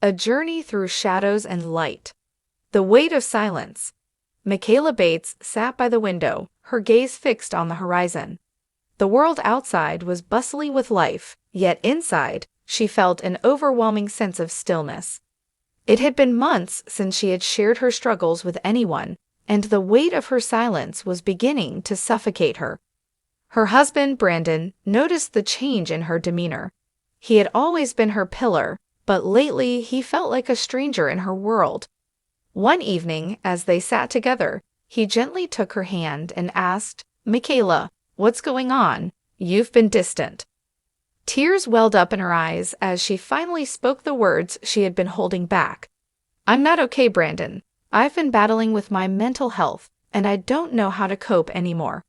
A journey through shadows and light. The weight of silence. Michaela Bates sat by the window, her gaze fixed on the horizon. The world outside was bustling with life, yet inside, she felt an overwhelming sense of stillness. It had been months since she had shared her struggles with anyone, and the weight of her silence was beginning to suffocate her. Her husband, Brandon, noticed the change in her demeanor. He had always been her pillar, but lately he felt like a stranger in her world. One evening, as they sat together, he gently took her hand and asked, "Michaela, what's going on? You've been distant." Tears welled up in her eyes as she finally spoke the words she had been holding back. "I'm not okay, Brandon. I've been battling with my mental health, and I don't know how to cope anymore."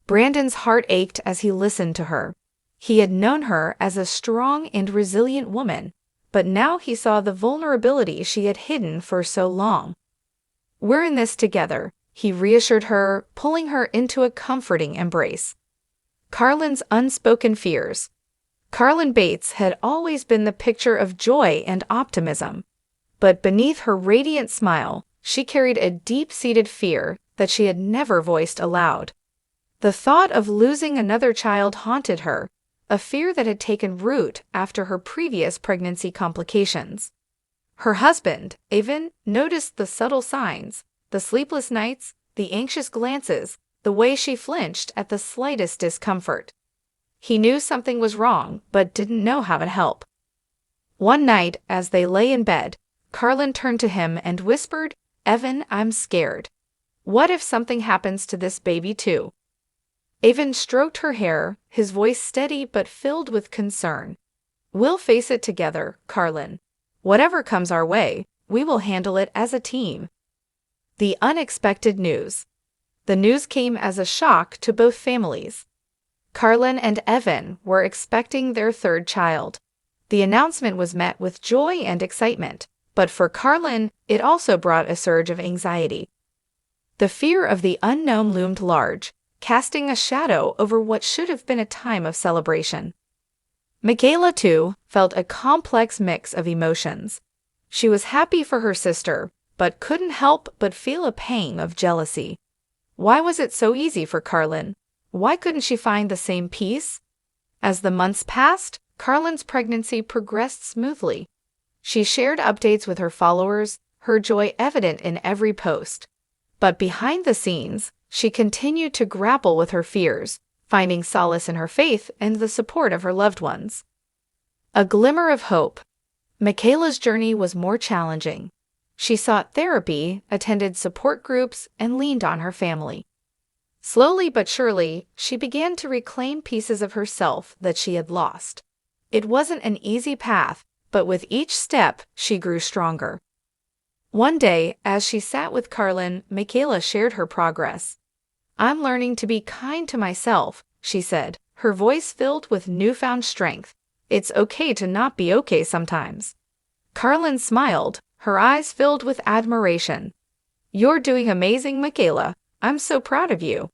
Brandon's heart ached as he listened to her. He had known her as a strong and resilient woman, but now he saw the vulnerability she had hidden for so long. "We're in this together," he reassured her, pulling her into a comforting embrace. Carlin's unspoken fears. Carlin Bates had always been the picture of joy and optimism, but beneath her radiant smile, she carried a deep-seated fear that she had never voiced aloud. The thought of losing another child haunted her, a fear that had taken root after her previous pregnancy complications. Her husband, Evan, noticed the subtle signs, the sleepless nights, the anxious glances, the way she flinched at the slightest discomfort. He knew something was wrong, but didn't know how to help. One night, as they lay in bed, Carlin turned to him and whispered, "Evan, I'm scared. What if something happens to this baby too?" Evan stroked her hair, his voice steady but filled with concern. "We'll face it together, Carlin. Whatever comes our way, we will handle it as a team." The unexpected news. The news came as a shock to both families. Carlin and Evan were expecting their third child. The announcement was met with joy and excitement, but for Carlin, it also brought a surge of anxiety. The fear of the unknown loomed large, casting a shadow over what should have been a time of celebration. Michaela, too, felt a complex mix of emotions. She was happy for her sister, but couldn't help but feel a pang of jealousy. Why was it so easy for Carlin? Why couldn't she find the same peace? As the months passed, Carlin's pregnancy progressed smoothly. She shared updates with her followers, her joy evident in every post. But behind the scenes, she continued to grapple with her fears, finding solace in her faith and the support of her loved ones. A glimmer of hope. Michaela's journey was more challenging. She sought therapy, attended support groups, and leaned on her family. Slowly but surely, she began to reclaim pieces of herself that she had lost. It wasn't an easy path, but with each step, she grew stronger. One day, as she sat with Carlin, Michaela shared her progress. "I'm learning to be kind to myself," she said, her voice filled with newfound strength. "It's okay to not be okay sometimes." Carlin smiled, her eyes filled with admiration. "You're doing amazing, Michaela. I'm so proud of you."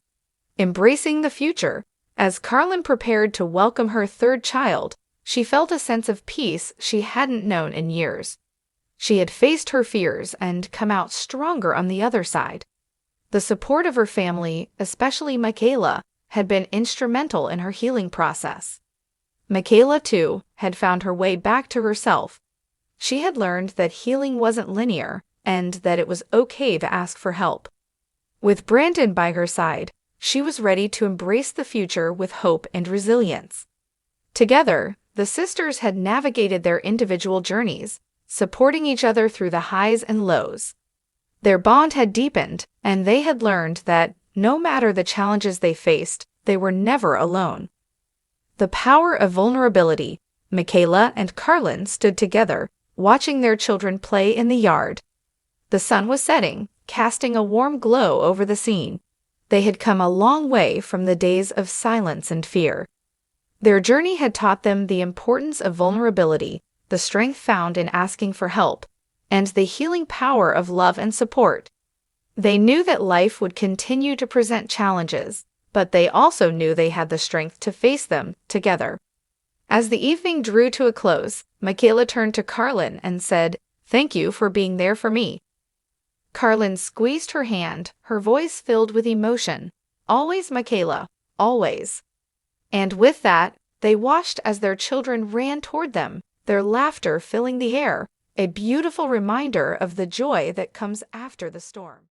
Embracing the future. As Carlin prepared to welcome her third child, she felt a sense of peace she hadn't known in years. She had faced her fears and come out stronger on the other side. The support of her family, especially Michaela, had been instrumental in her healing process. Michaela, too, had found her way back to herself. She had learned that healing wasn't linear and that it was okay to ask for help. With Brandon by her side, she was ready to embrace the future with hope and resilience. Together, the sisters had navigated their individual journeys, supporting each other through the highs and lows. Their bond had deepened, and they had learned that, no matter the challenges they faced, they were never alone. The power of vulnerability. Michaela and Carlin stood together, watching their children play in the yard. The sun was setting, casting a warm glow over the scene. They had come a long way from the days of silence and fear. Their journey had taught them the importance of vulnerability, the strength found in asking for help, and the healing power of love and support. They knew that life would continue to present challenges, but they also knew they had the strength to face them together. As the evening drew to a close, Michaela turned to Carlin and said, "Thank you for being there for me." Carlin squeezed her hand, her voice filled with emotion. "Always, Michaela, always." And with that, they watched as their children ran toward them, their laughter filling the air, a beautiful reminder of the joy that comes after the storm.